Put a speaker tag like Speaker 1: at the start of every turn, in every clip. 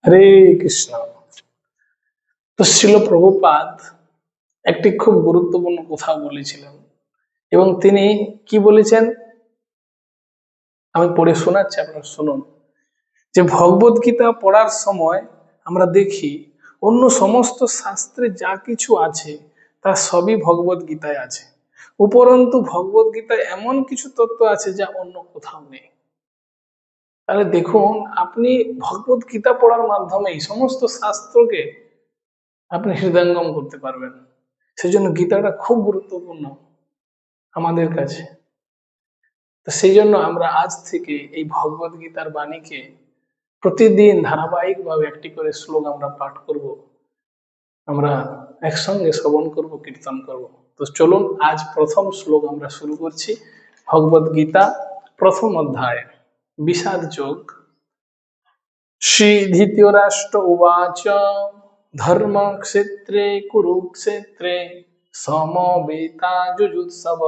Speaker 1: হরে কৃষ্ণ। তো শ্রীল প্রভুপাদ একটি খুব গুরুত্বপূর্ণ কথা বলেছিলেন এবং তিনি কি বলেছেন আমি পড়ে শোনাচ্ছি, আপনারা শুনুন। যে ভগবত গীতা পড়ার সময় আমরা দেখি অন্য সমস্ত শাস্ত্রে যা কিছু আছে তা সবই ভগবত গীতায় আছে, উপরন্তু ভগবত গীতায় এমন কিছু তত্ত্ব আছে যা অন্য কোথাও নেই। তাহলে দেখুন, আপনি ভগবত গীতা পড়ার মাধ্যমে সমস্ত শাস্ত্রকে আপনি হৃদয়ঙ্গম করতে পারবেন। সেজন্য গীতাটা খুব গুরুত্বপূর্ণ আমাদের কাছে। তো সেই জন্য আমরা আজ থেকে এই ভগবত গীতার বাণীকে প্রতিদিন ধারাবাহিকভাবে একটি করে শ্লোক আমরা পাঠ করব, আমরা একসঙ্গে শ্রবণ করব, কীর্তন করব। তো চলুন, আজ প্রথম শ্লোক আমরা শুরু করছি। ভগবত গীতা প্রথম অধ্যায় বিষাদ যোগ। শ্রী ধৃতরাষ্ট্র উবাচ ধর্মক্ষেত্রে কুরুক্ষেত্রে সমবেতা যুযুৎসব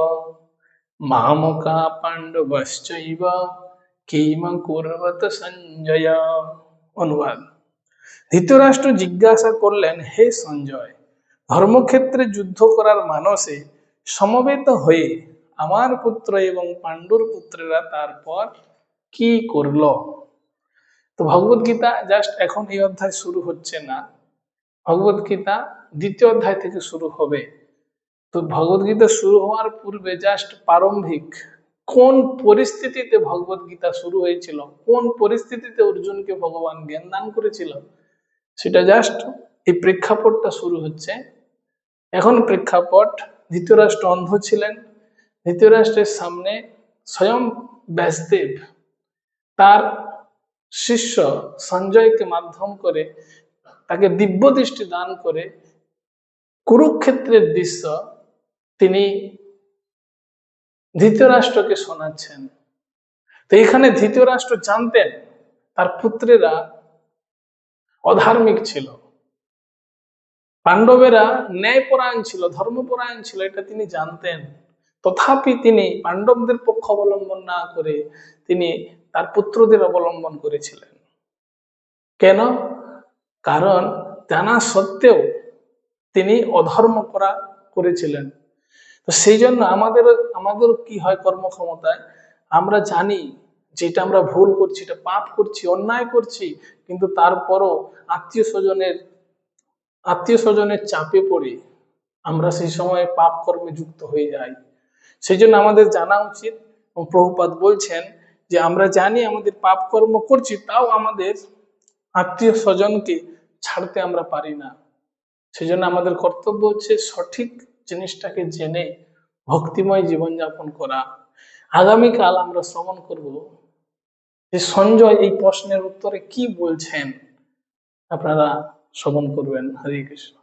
Speaker 1: মামকা পাণ্ডবশ্চৈব কিম কুর্বত সঞ্জয়। অনুবাদ: ধৃতরাষ্ট্র জিজ্ঞাসা করলেন, হে সঞ্জয়, ধর্মক্ষেত্রে যুদ্ধ করার মানসে সমবেত হয়ে আমার পুত্র এবং পাণ্ডুর পুত্রেরা তারপর কি করল? তো ভগবত গীতা জাস্ট এখন এই অধ্যায় শুরু হচ্ছে না, ভগবত গীতা দ্বিতীয় অধ্যায় থেকে শুরু হবে। তো ভগবত গীতা শুরু হওয়ার পূর্বে জাস্ট প্রারম্ভিক কোন পরিস্থিতিতে ভগবত গীতা শুরু হয়েছিল, কোন পরিস্থিতিতে অর্জুনকে ভগবান জ্ঞান দান করেছিল, সেটা জাস্ট এই প্রেক্ষাপটটা শুরু হচ্ছে। এখন প্রেক্ষাপট, ধৃতরাষ্ট্র অন্ধ ছিলেন। ধৃতরাষ্ট্রের সামনে স্বয়ং ব্যাসদেব তার শিষ্য সঞ্জয়কে মাধ্যম করে তাকে দিব্য দৃষ্টি দান করে কুরুক্ষেত্রের দৃশ্য তিনি ধৃতরাষ্ট্রকে শোনাচ্ছেন। তো এখানে ধৃতরাষ্ট্র জানতেন তার পুত্রেরা অধার্মিক ছিল, পাণ্ডবেরা ন্যায়পরায়ণ ছিল, ধর্মপরায়ণ ছিল, এটা তিনি জানতেন। তথাপি তিনি পাণ্ডবদের পক্ষ অবলম্বন না করে তিনি তার পুত্রদের অবলম্বন করেছিলেন। কেন? কারণ জানা সত্ত্বেও তিনি অধর্ম করেছিলেন। তো সেই জন্য আমাদের কি হয়, কর্মক্ষমতায় আমরা জানি যেটা আমরা ভুল করছি, এটা পাপ করছি, অন্যায় করছি, কিন্তু তারপরও আত্মীয় স্বজনের চাপে পড়ে আমরা সেই সময় পাপ কর্মে যুক্ত হয়ে যাই। সেই জন্য আমাদের জানা উচিত, এবং প্রভুপাদ বলছেন যে আমরা জানি আমাদের পাপ কর্ম করছি, তাও আমাদের আত্মীয় স্বজনকে ছাড়তে আমরা পারি না। সেই জন্য আমাদের কর্তব্য হচ্ছে সঠিক জিনিসটাকে জেনে ভক্তিময় জীবনযাপন করা। আগামীকাল আমরা শ্রবণ করব যে সঞ্জয় এই প্রশ্নের উত্তরে কি বলছেন, আপনারা শ্রবণ করবেন। হরে কৃষ্ণ।